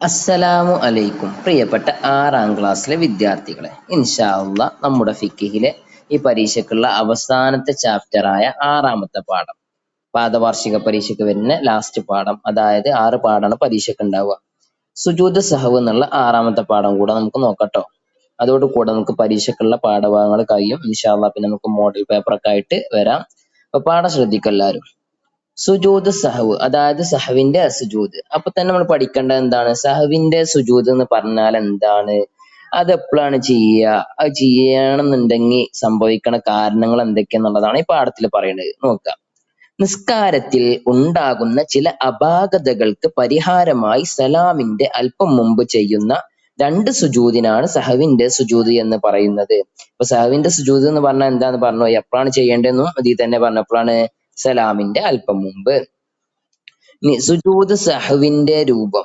അസ്സലാമു അലൈക്കും പ്രിയപ്പെട്ട 6ാം ക്ലാസ്സിലെ വിദ്യാർത്ഥികളെ. ഇൻഷാ അള്ളാ നമ്മുടെ ഫിഖിലെ ഈ പരീക്ഷയ്ക്കുള്ള അവസാനത്തെ ചാപ്റ്ററായ 6ാമത്തെ പാഠം, പാദവാർഷിക പരീക്ഷയ്ക്ക് വരുന്ന ലാസ്റ്റ് പാഠം, അതായത് 6 പാഠമാണ് പരീക്ഷയ്ക്ക് ഉണ്ടാവുക. സുജൂദ് സഹവ് എന്നുള്ള 6ാമത്തെ പാഠം കൂടെ നമുക്ക് നോക്കട്ടോ. അതോടുകൂടെ നമുക്ക് പരീക്ഷയ്ക്കുള്ള പാഠഭാഗങ്ങൾ കഴിയും ഇൻഷാ അള്ളാ. പിന്നെ നമുക്ക് മോഡൽ പേപ്പറൊക്കെ ആയിട്ട് വരാം. അപ്പൊ പാഠം ശ്രദ്ധിക്കുക എല്ലാവരും. സുജൂദ് സഹവ്, അതായത് സഹവിന്റെ സുജൂദ്. അപ്പൊ തന്നെ നമ്മൾ പഠിക്കേണ്ടത് എന്താണ്? സഹവിന്റെ സുജൂദ് എന്ന് പറഞ്ഞാൽ എന്താണ്, അത് എപ്പോഴാണ് ചെയ്യുക, അത് ചെയ്യണമെന്നുണ്ടെങ്കിൽ സംഭവിക്കണ കാരണങ്ങൾ എന്തൊക്കെയാന്നുള്ളതാണ് ഈ പാഠത്തിൽ പറയുന്നത്. നോക്കാം. നിസ്കാരത്തിൽ ഉണ്ടാകുന്ന ചില അപാകതകൾക്ക് പരിഹാരമായി സലാമിന്റെ അല്പം മുമ്പ് ചെയ്യുന്ന 2 സുജൂദിനാണ് സഹവിന്റെ സുജൂദ് എന്ന് പറയുന്നത്. അപ്പൊ സഹവിന്റെ സുജൂദ് എന്ന് പറഞ്ഞാൽ എന്താന്ന് പറഞ്ഞു, എപ്പോഴാണ് ചെയ്യേണ്ടതെന്നും അതിൽ തന്നെ പറഞ്ഞപ്പോഴാണ് സലാമിന്റെ അല്പം മുമ്പ്. ഇനി സുജൂദ് സഹവിന്റെ രൂപം.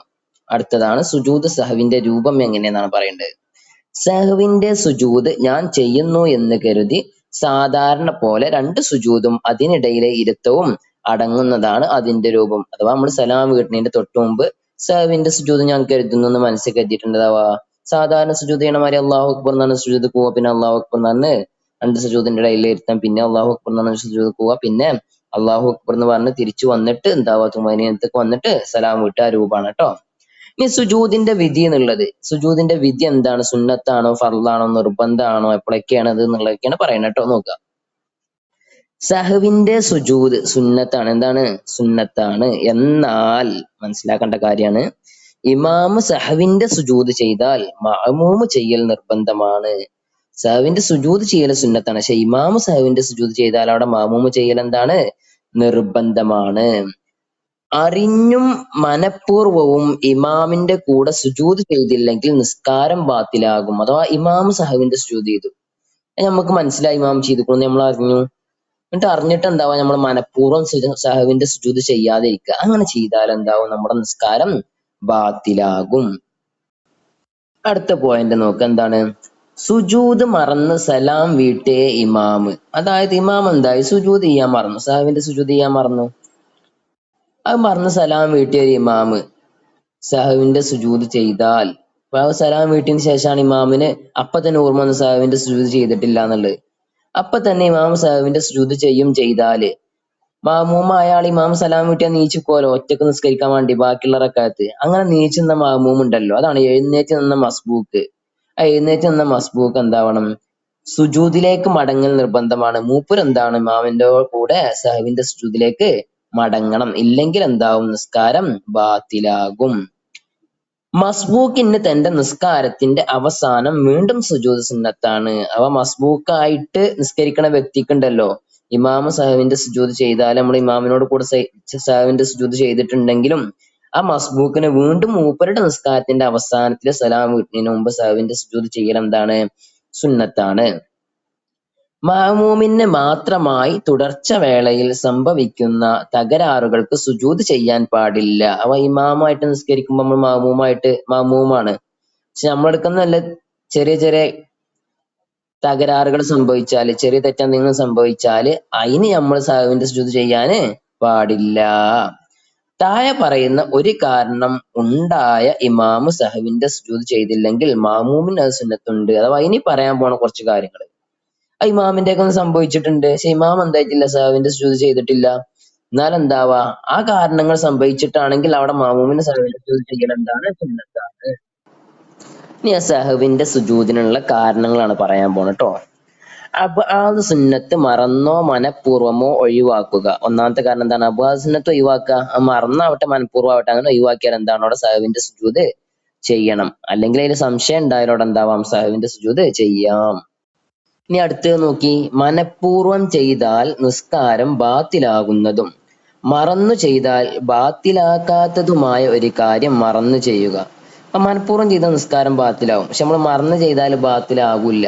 അടുത്തതാണ് സുജൂദ് സഹവിന്റെ രൂപം എങ്ങനെയെന്നാണ് പറയേണ്ടത്. സഹവിന്റെ സുജൂദ് ഞാൻ ചെയ്യുന്നു എന്ന് കരുതി സാധാരണ പോലെ 2 സുജൂദും അതിനിടയിലെ ഇരുത്തവും അടങ്ങുന്നതാണ് അതിന്റെ രൂപം. അഥവാ നമ്മൾ സലാം വീട്ടുന്നതിന്റെ തൊട്ട് മുമ്പ് സഹവിന്റെ സുജൂദ് ഞാൻ കരുതുന്നു എന്ന് മനസ്സിൽ കരുതിയിട്ടുണ്ടാവാ. സാധാരണ സുജൂദ് ചെയ്യണ മാതിരി അള്ളാഹു അക്ബർ എന്ന് പറഞ്ഞ സുജൂദ് പോവാ, പിന്നെ അള്ളാഹു അക്ബർ എന്ന് പറഞ്ഞ് 2 സുജൂദിന്റെ ഇടയിലെ ഇരുത്തം, പിന്നെ അള്ളാഹു അക്ബർ എന്ന് പറഞ്ഞ സുജൂദ് പോവാ, പിന്നെ അള്ളാഹു അക്ബർ എന്ന് പറഞ്ഞ് തിരിച്ചു വന്നിട്ട് എന്താവാ തുമനീനത്തേക്ക് വന്നിട്ട് സലാം വീട്ടുക രൂപമാണ് കേട്ടോ. ഇനി സുജൂദിന്റെ വിധി എന്നുള്ളത്, സുജൂദിന്റെ വിധി എന്താണ്? സുന്നത്താണോ, ഫർളാണോ, നിർബന്ധമാണോ, എപ്പോഴൊക്കെയാണ് അത് എന്നുള്ളതൊക്കെയാണ് പറയുന്നത് കേട്ടോ. നോക്കുക. സഹവിന്റെ സുജൂദ് സുന്നത്താണ്. എന്താണ്? സുന്നത്താണ്. എന്നാൽ മനസ്സിലാക്കേണ്ട കാര്യമാണ്, ഇമാമ് സഹവിന്റെ സുജൂദ് ചെയ്താൽ മഅമൂമ് ചെയ്യൽ നിർബന്ധമാണ്. സഹവിന്റെ സുജൂദ് ചെയ്യൽ സുന്നത്താണ്, പക്ഷെ ഇമാമ് സഹവിന്റെ സുജൂദ് ചെയ്താൽ അവിടെ മഅമൂമ് ചെയ്യൽ എന്താണ്? നിർബന്ധമാണ്. അറിഞ്ഞും മനഃപൂർവവും ഇമാമിന്റെ കൂടെ സുജൂദ് ചെയ്തില്ലെങ്കിൽ നിസ്കാരം ബാത്തിലാകും. അഥവാ ഇമാം സഹവിന്റെ സുജൂദ് ചെയ്തു, നമുക്ക് മനസ്സിലായി ഇമാം ചെയ്തിരിക്കുന്നു, നമ്മൾ അറിഞ്ഞു, എന്നിട്ട് അറിഞ്ഞിട്ട് എന്താവാ, നമ്മൾ മനഃപൂർവ്വം സഹവിന്റെ സുജൂദ് ചെയ്യാതെ ഇരിക്കുക. അങ്ങനെ ചെയ്താൽ എന്താവും? നമ്മുടെ നിസ്കാരം ബാത്തിലാകും. അടുത്ത പോയിന്റ് നോക്കുക. എന്താണ്? സുജൂദ് മറന്ന് സലാം വീട്ടേ ഇമാമ്. അതായത് ഇമാം എന്തായി? സുജൂദ് ചെയ്യാൻ മറന്നു, സഹവിന്റെ സുജൂദ് ചെയ്യാൻ മറന്നു. അത് മറന്ന് സലാം വീട്ടിയ ഒരു ഇമാമ് സഹവിന്റെ സുജൂദ് ചെയ്താൽ, സലാം വീട്ടിന് ശേഷമാണ് ഇമാമിന് അപ്പൊ തന്നെ ഓർമ്മ വന്ന് സഹവിന്റെ സുജൂദ് ചെയ്തിട്ടില്ല എന്നുള്ളത്. അപ്പൊ തന്നെ ഇമാം സഹവിന്റെ സുജൂദ് ചെയ്താല് മാമൂമ അയാൾ ഇമാം സലാം വീട്ടിയാൽ നീച്ചിക്കോലോ ഒറ്റക്ക് നിസ്കരിക്കാൻ വേണ്ടി ബാക്കിയുള്ള റക്അത്ത്. അങ്ങനെ നീച്ചു നിന്ന മാമൂം ഉണ്ടല്ലോ, അതാണ് എഴുന്നേറ്റ് നിന്ന മസ്ബൂക്ക്. ആ എഴുന്നേറ്റ് നിന്ന മസ്ബൂക്ക് എന്താവണം? സുജൂദിലേക്ക് മടങ്ങൽ നിർബന്ധമാണ്. മൂപ്പർ എന്താണ്? ഇമാമിന്റെ കൂടെ സഹവിന്റെ സുജൂദിലേക്ക് മടങ്ങണം. ഇല്ലെങ്കിൽ എന്താവും? നിസ്കാരം ബാത്തിലാകും. മസ്ബൂക്കിന് തന്റെ നിസ്കാരത്തിന്റെ അവസാനം വീണ്ടും സുജൂദ് സുന്നത്താണ്. അവ മസ്ബൂക്കായിട്ട് നിസ്കരിക്കണ വ്യക്തിക്കുണ്ടല്ലോ, ഇമാമ് സഹവിന്റെ സുജൂദ് ചെയ്താൽ നമ്മൾ ഇമാമിനോട് കൂടെ സഹവിന്റെ സുജൂദ് ചെയ്തിട്ടുണ്ടെങ്കിലും ആ മസ്ബൂക്കിന് വീണ്ടും മൂപ്പരുടെ നിസ്കാരത്തിന്റെ അവസാനത്തിലെ സലാം വീട്ടിന് മുമ്പ് സഹവിന്റെ സുജൂദ് ചെയ്യൽ എന്താണ്? സുന്നത്താണ്. മഅമൂമിന് മാത്രമായി തുടർച്ച വേളയിൽ സംഭവിക്കുന്ന തകരാറുകൾക്ക് സുജൂദ് ചെയ്യാൻ പാടില്ല. അവ ഇമാമായിട്ട് നിസ്കരിക്കുമ്പോൾ നമ്മൾ മഅമൂമാണ്, പക്ഷെ നമ്മളെടുക്കുന്ന ചെറിയ ചെറിയ തകരാറുകൾ സംഭവിച്ചാല്, ചെറിയ തെറ്റെന്തെങ്കിലും സംഭവിച്ചാല് അതിന് നമ്മൾ സഹവിന്റെ സുജൂദ് ചെയ്യാന് പാടില്ല. താഴെ പറയുന്ന ഒരു കാരണം ഉണ്ടായ ഇമാമ് സഹവിന്റെ സുജൂദ് ചെയ്തില്ലെങ്കിൽ മഅമൂമിന് അത് സുന്നത്തുണ്ട്. അഥവാ ഇനി പറയാൻ പോണ കുറച്ച് കാര്യങ്ങൾ ഇമാമിന്റെ ഒക്കെ ഒന്ന് സംഭവിച്ചിട്ടുണ്ട്, പക്ഷെ ഇമാം എന്തായിട്ടില്ല? സഹവിന്റെ സുജൂദ് ചെയ്തിട്ടില്ല. എന്നാൽ എന്താവാ, ആ കാരണങ്ങൾ സംഭവിച്ചിട്ടാണെങ്കിൽ അവിടെ മഅമൂമിന് സഹവിന്റെ സുജൂദ് ചെയ്യൽ എന്താണ്? സുന്നത്താണ്. ഇനി ആ സഹവിന്റെ സുജൂദിനുള്ള കാരണങ്ങളാണ് പറയാൻ പോണ കേട്ടോ. അബ്ആദ് സുന്നത്ത് മറന്നോ മനഃപൂർവ്വമോ ഒഴിവാക്കുക. ഒന്നാമത്തെ കാരണം എന്താണ്? അബ്ആദ് സുന്നത്ത് ഒഴിവാക്കുക. മറന്നാവട്ടെ മനഃപൂർവ്വം ആവട്ടെ, അങ്ങനെ ഒഴിവാക്കിയാൽ എന്താണ്? അവിടെ സഹവിന്റെ സുജൂദ് ചെയ്യണം. അല്ലെങ്കിൽ അതിൽ സംശയം ഉണ്ടായാലോടെ എന്താവാം? സഹവിന്റെ സുജൂദ് ചെയ്യാം. ഇനി അടുത്തത് നോക്കി. മനഃപൂർവ്വം ചെയ്താൽ നിസ്കാരം ബാത്തിലാകുന്നതും മറന്നു ചെയ്താൽ ബാത്തിലാക്കാത്തതുമായ ഒരു കാര്യം മറന്നു ചെയ്യുക. അപ്പൊ മനഃപൂർവ്വം ചെയ്താൽ നിസ്കാരം ബാത്തിലാവും, പക്ഷെ നമ്മൾ മറന്നു ചെയ്താൽ ബാത്തിലാകൂല.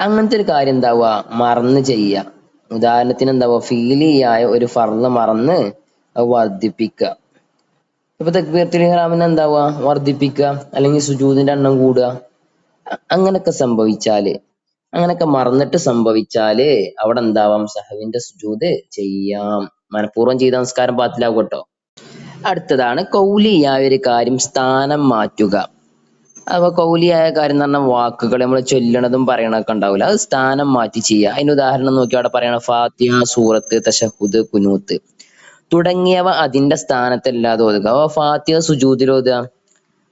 അങ്ങനത്തെ ഒരു കാര്യം എന്താവുക? മറന്നു ചെയ്യുക. ഉദാഹരണത്തിന് എന്താവുക? ഫീലിയായ ഒരു ഫർള് മറന്ന് വർദ്ധിപ്പിക്കുക. ഇപ്പൊ തക്ബീറത്തുൽ ഇഹ്റാമിന് എന്താവുക? വർദ്ധിപ്പിക്കുക, അല്ലെങ്കിൽ സുജൂദിന്റെ എണ്ണം കൂടുക. അങ്ങനൊക്കെ മറന്നിട്ട് സംഭവിച്ചാല് അവിടെ എന്താവാം? സഹവിന്റെ സുജൂദ് ചെയ്യാം. മനഃപൂർവ്വം ചെയ്ത നിസ്കാരം ബാത്തിലാവും കേട്ടോ. അടുത്തതാണ് കൗലിയായ ഒരു കാര്യം സ്ഥാനം മാറ്റുക. അപ്പൊ കൗലിയായ കാര്യം എന്ന് പറഞ്ഞാൽ വാക്കുകൾ നമ്മൾ ചൊല്ലണതും പറയണതൊക്കെ ഉണ്ടാവില്ല, അത് സ്ഥാനം മാറ്റി ചെയ്യുക. അതിന് ഉദാഹരണം നോക്കി അവിടെ പറയണ ഫാത്തിഹ, സൂറത്ത്, തശഹുദ്, കുനൂത്ത് തുടങ്ങിയവ അതിന്റെ സ്ഥാനത്തല്ലാതെ ഓതുക. അപ്പൊ ഫാത്തിഹ സുജൂദിൽ ഓതുക,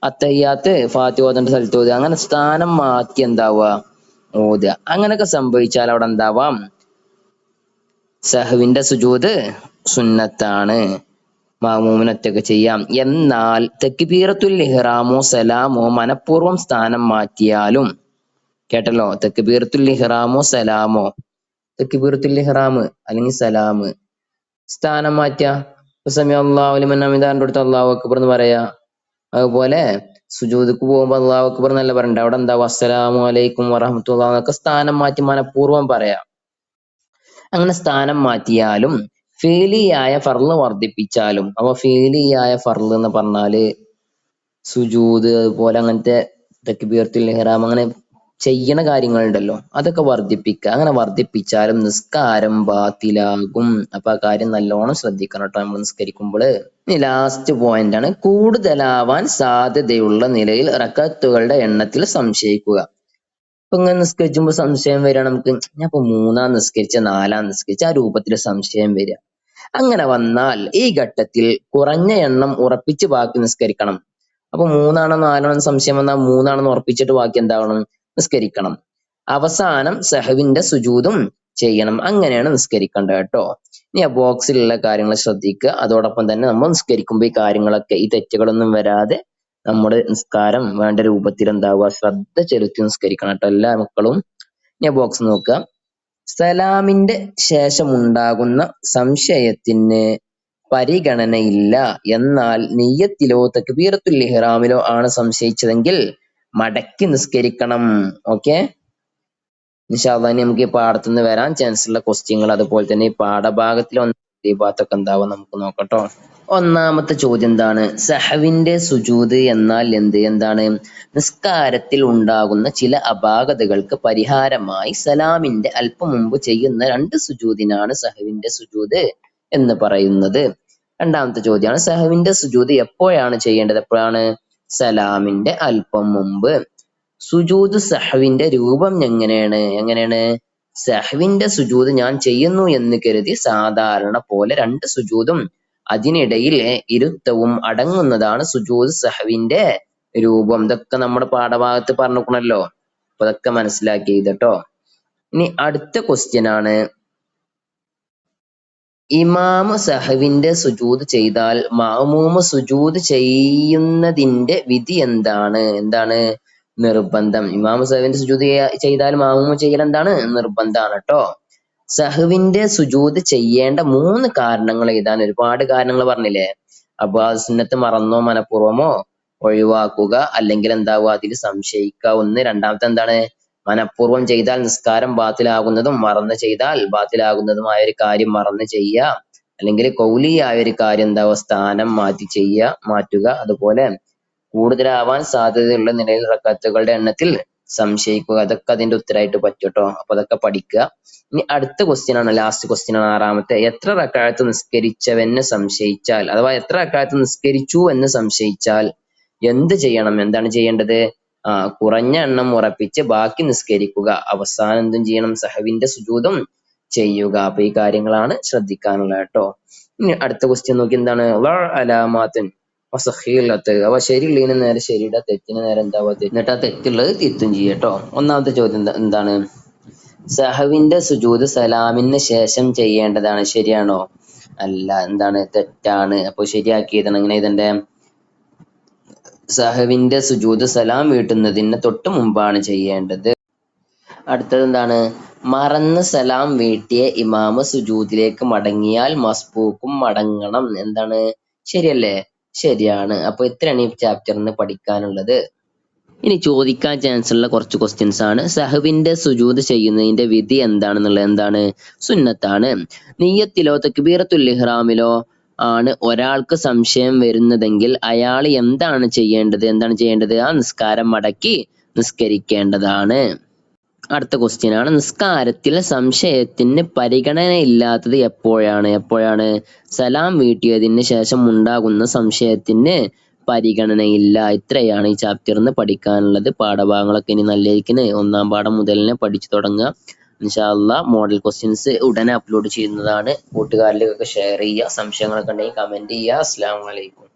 അത്തഹിയാത്ത് ഫാത്തിഹ ഓതേണ്ട സ്ഥലത്ത് ഓതുക, അങ്ങനെ സ്ഥാനം മാറ്റി എന്താവുക ഓതുക. അങ്ങനെയൊക്കെ സംഭവിച്ചാൽ അവിടെ എന്താവാം, സഹവിന്റെ സുജൂദ് സുന്നത്താണ്, മാമൂമിന് ഒറ്റക്ക് ചെയ്യാം. എന്നാൽ തക്ബീറത്തുൽ ഇഹ്റാമോ സലാമോ മനഃപൂർവ്വം സ്ഥാനം മാറ്റിയാലും, കേട്ടല്ലോ, തക്ബീറത്തുൽ ഇഹ്റാമോ സലാമോ, തക്ബീറത്തുൽ ഇഹ്റാം അല്ലെങ്കിൽ സലാം സ്ഥാനം മാറ്റുക, സമി അല്ലാഹു ലിമൻ ഹമിദാന്റെ അടുത്ത് അല്ലാഹു അക്ബർ എന്ന് പറയാ. അതുപോലെ സുജൂദക്ക് പോകുമ്പോ അല്ലാഹു അക്ബർ എന്നല്ല പറയണ്ട, അവിടെ എന്താ അസ്സലാമു അലൈക്കും വറഹ്മത്തുള്ളാഹി എന്നൊക്കെ സ്ഥാനം മാറ്റി മനഃപൂർവ്വം പറയാം. അങ്ങനെ സ്ഥാനം മാറ്റിയാലും ഫീലിയായ ഫർള് വർദ്ധിപ്പിച്ചാലും, അപ്പൊ ഫീലിയായ ഫർള് എന്ന് പറഞ്ഞാല് സുജൂദ് അതുപോലെ അങ്ങനത്തെ തക്ബീറത്തുൽ ഇഹ്റാം അങ്ങനെ ചെയ്യണ കാര്യങ്ങളുണ്ടല്ലോ, അതൊക്കെ വർദ്ധിപ്പിക്കുക. അങ്ങനെ വർദ്ധിപ്പിച്ചാലും നിസ്കാരം ബാത്തിലാകും. അപ്പൊ ആ കാര്യം നല്ലോണം ശ്രദ്ധിക്കണം കേട്ടോ നമ്മൾ നിസ്കരിക്കുമ്പോൾ. ഇനി ലാസ്റ്റ് പോയിന്റ് ആണ്, കൂടുതലാവാൻ സാധ്യതയുള്ള നിലയിൽ റക്അത്തുകളുടെ എണ്ണത്തിൽ സംശയിക്കുക. അപ്പൊ ഇങ്ങനെ നിസ്കരിച്ചുമ്പോ സംശയം വരിക നമുക്ക്, ഞാൻ ഇപ്പൊ മൂന്നാം നിസ്കരിച്ച നാലാം നിസ്കരിച്ച ആ രൂപത്തിൽ സംശയം വരിക. അങ്ങനെ വന്നാൽ ഈ ഘട്ടത്തിൽ കുറഞ്ഞ എണ്ണം ഉറപ്പിച്ച് ബാക്കി നിസ്കരിക്കണം. അപ്പൊ മൂന്നാണോ നാലാണോ സംശയം വന്നാൽ മൂന്നാണെന്ന് ഉറപ്പിച്ചിട്ട് ബാക്കി എന്താവണം, നിസ്കരിക്കണം. അവസാനം സഹവിന്റെ സുജൂദും ചെയ്യണം. അങ്ങനെയാണ് നിസ്കരിക്കേണ്ടത് കേട്ടോ. ഇനി ആ ബോക്സിലുള്ള കാര്യങ്ങൾ ശ്രദ്ധിക്കുക. അതോടൊപ്പം തന്നെ നമ്മൾ നിസ്കരിക്കുമ്പോൾ ഈ കാര്യങ്ങളൊക്കെ, ഈ തെറ്റുകളൊന്നും വരാതെ നമ്മുടെ നിസ്കാരം വേണ്ട രൂപത്തിൽ എന്താവുക, ശ്രദ്ധ ചെലുത്തി നിസ്കരിക്കണം കേട്ടോ എല്ലാ മക്കളും. ഇനി ആ ബോക്സ് നോക്കുക. സലാമിന്റെ ശേഷമുണ്ടാകുന്ന സംശയത്തിന് പരിഗണനയില്ല. എന്നാൽ നിയ്യത്തിലോ തക്ബീറത്തുൽ ഇഹ്റാമിലോ ആണ് സംശയിച്ചതെങ്കിൽ മടക്കി നിസ്കരിക്കണം. ഓക്കെ, ഇൻഷാ അല്ലാഹ് നമുക്ക് ഈ പാഠത്തുനിന്ന് വരാൻ ചാൻസ് ഉള്ള ക്വസ്റ്റ്യങ്ങൾ, അതുപോലെ തന്നെ ഈ പാഠഭാഗത്തിൽ ഈ ഭാഗത്തൊക്കെ എന്താവും നമുക്ക് നോക്കട്ടോ. ഒന്നാമത്തെ ചോദ്യം എന്താണ്, സഹവിന്റെ സുജൂദ് എന്നാൽ എന്ത്? എന്താണ്? നിസ്കാരത്തിൽ ഉണ്ടാകുന്ന ചില അപാകതകൾക്ക് പരിഹാരമായി സലാമിന്റെ അല്പം മുമ്പ് ചെയ്യുന്ന രണ്ട് സുജൂദിനാണ് സഹവിന്റെ സുജൂദ് എന്ന് പറയുന്നത്. രണ്ടാമത്തെ ചോദ്യമാണ്, സഹവിന്റെ സുജൂദ് എപ്പോഴാണ് ചെയ്യേണ്ടത്? എപ്പോഴാണ്? സലാമിന്റെ അല്പം മുമ്പ്. സുജൂദ് സഹവിന്റെ രൂപം എങ്ങനെയാണ്? സഹവിന്റെ സുജൂദ് ഞാൻ ചെയ്യുന്നു എന്ന് കരുതി സാധാരണ പോലെ രണ്ട് സുജൂദും അതിനിടയിൽ ഇരുത്തവും അടങ്ങുന്നതാണ് സുജൂദ് സഹവിന്റെ രൂപം. ഇതൊക്കെ നമ്മുടെ പാഠഭാഗത്ത് പറഞ്ഞിരിക്കണല്ലോ, അപ്പൊ ഇതൊക്കെ മനസ്സിലാക്കി എഴുതട്ടോ. ഇനി അടുത്ത ക്വസ്റ്റ്യൻ ആണ്, ഇമാമ് സഹവിന്റെ സുജൂദ് ചെയ്താൽ മഅ്മൂമ് സുജൂദ് ചെയ്യുന്നതിന്റെ വിധി എന്താണ്? എന്താണ്? നിർബന്ധം. ഇമാമ് സഹവിന്റെ സുജൂദ് ചെയ്താൽ മഅ്മൂമ് ചെയ്യൽ എന്താണ്? നിർബന്ധമാണ് കേട്ടോ. സഹവിന്റെ സുജൂദ് ചെയ്യേണ്ട 3 കാരണങ്ങൾ എഴുതാൻ, ഒരുപാട് കാരണങ്ങൾ പറഞ്ഞില്ലേ. അപ്പൊ ആ സുന്നത്ത് മറന്നോ മനഃപൂർവ്വമോ ഒഴിവാക്കുക, അല്ലെങ്കിൽ എന്താവുക, അതിൽ സംശയിക്കുക. ഒന്ന്. രണ്ടാമത്തെ എന്താണ്? മനഃപൂർവ്വം ചെയ്താൽ നിസ്കാരം ബാത്തിലാകുന്നതും മറന്ന് ചെയ്താൽ ബാത്തിലാകുന്നതുമായ ഒരു കാര്യം മറന്ന് ചെയ്യുക, അല്ലെങ്കിൽ കൗലിയായ ഒരു കാര്യം എന്താവുക, സ്ഥാനം മാറ്റുക. അതുപോലെ കൂടുതലാവാൻ സാധ്യതയുള്ള നിലയിൽ റക്അത്തുകളുടെ എണ്ണത്തിൽ സംശയിക്കുക. അതൊക്കെ അതിന്റെ ഉത്തരമായിട്ട് പറ്റും കേട്ടോ. അപ്പൊ അതൊക്കെ പഠിക്കുക. ഇനി അടുത്ത ക്വസ്റ്റ്യൻ ആണ്, ലാസ്റ്റ് ക്വസ്റ്റ്യൻ ആണ്, ആറാമത്തെ. എത്ര റക്അത്ത് നിസ്കരിച്ചവെന്ന് സംശയിച്ചാൽ, അഥവാ എത്ര റക്അത്ത് നിസ്കരിച്ചു എന്ന് സംശയിച്ചാൽ എന്ത് ചെയ്യണം? എന്താണ് ചെയ്യേണ്ടത്? കുറഞ്ഞ എണ്ണം ഉറപ്പിച്ച് ബാക്കി നിസ്കരിക്കുക. അവസാനം എന്തും ചെയ്യണം? സഹവിന്റെ സുജൂദും ചെയ്യുക. അപ്പൊ ഈ കാര്യങ്ങളാണ് ശ്രദ്ധിക്കാനുള്ളത് കേട്ടോ. ഇനി അടുത്ത ക്വസ്റ്റ്യൻ നോക്കി, എന്താണ്? അലാമാത്തൻ അവ ശരിയുള്ളതിന് നേരെ ശരിയുടെ, തെറ്റിന് നേരെ എന്താവുക, എന്നിട്ട് ആ തെറ്റുള്ളത് തിരുത്തും ചെയ്യട്ടോ. ഒന്നാമത്തെ ചോദ്യം എന്താണ്? സഹവിന്റെ സുജൂദ് സലാമിന് ശേഷം ചെയ്യേണ്ടതാണ്, ശരിയാണോ? അല്ല, എന്താണ്? തെറ്റാണ്. അപ്പൊ ശരിയാക്കി എഴുതണം. എങ്ങനെ എഴുതണ്ടേ? സഹവിന്റെ സുജൂദ് സലാം വീട്ടുന്നതിന് തൊട്ട് മുമ്പാണ് ചെയ്യേണ്ടത്. അടുത്തത് എന്താണ്? മറന്ന് സലാം വീട്ടിയ ഇമാമ് സുജൂദിലേക്ക് മടങ്ങിയാൽ മസ്ബൂക്കും മടങ്ങണം. എന്താണ്? ശരിയല്ലേ? ശരിയാണ്. അപ്പൊ ഇത്രയാണ് ഈ ചാപ്റ്ററിന് പഠിക്കാനുള്ളത്. ഇനി ചോദിക്കാൻ ചാൻസ് ഉള്ള കുറച്ച് ക്വസ്റ്റ്യൻസ് ആണ്. സഹവിന്റെ സുജൂദ് ചെയ്യുന്നതിന്റെ വിധി എന്താണെന്നുള്ളത്. എന്താണ്? സുന്നത്താണ്. നിയ്യത്തിലോ തക്ബീറത്തുൽ ഇഹ്റാമിലോ ആണ് ഒരാൾക്ക് സംശയം വരുന്നതെങ്കിൽ അയാൾ എന്താണ് ചെയ്യേണ്ടത്? ആ നിസ്കാരം മടക്കി നിസ്കരിക്കേണ്ടതാണ്. അടുത്ത ക്വസ്റ്റ്യൻ ആണ്, നിസ്കാരത്തിൽ സംശയത്തിന് പരിഗണനയില്ലാത്തത് എപ്പോഴാണ്? സലാം വീട്ടിയതിന് ശേഷം ഉണ്ടാകുന്ന സംശയത്തിന് പരിഗണനയില്ല. ഇത്രയാണ് ഈ ചാപ്റ്ററിന് പഠിക്കാനുള്ളത്. പാഠഭാഗങ്ങളൊക്കെ ഇനി നല്ല രീതിക്ക് ഒന്നാം പാഠം മുതൽ തന്നെ പഠിച്ചു തുടങ്ങുക. ഇൻഷാ അല്ലാഹ് മോഡൽ ക്വസ്റ്റ്യൻസ് ഉടനെ അപ്ലോഡ് ചെയ്യുന്നതാണ്. കൂട്ടുകാരിലേക്കൊക്കെ ഷെയർ ചെയ്യുക. സംശയങ്ങളൊക്കെ ഉണ്ടെങ്കിൽ കമന്റ് ചെയ്യുക. അസ്സലാമു അലൈക്കും.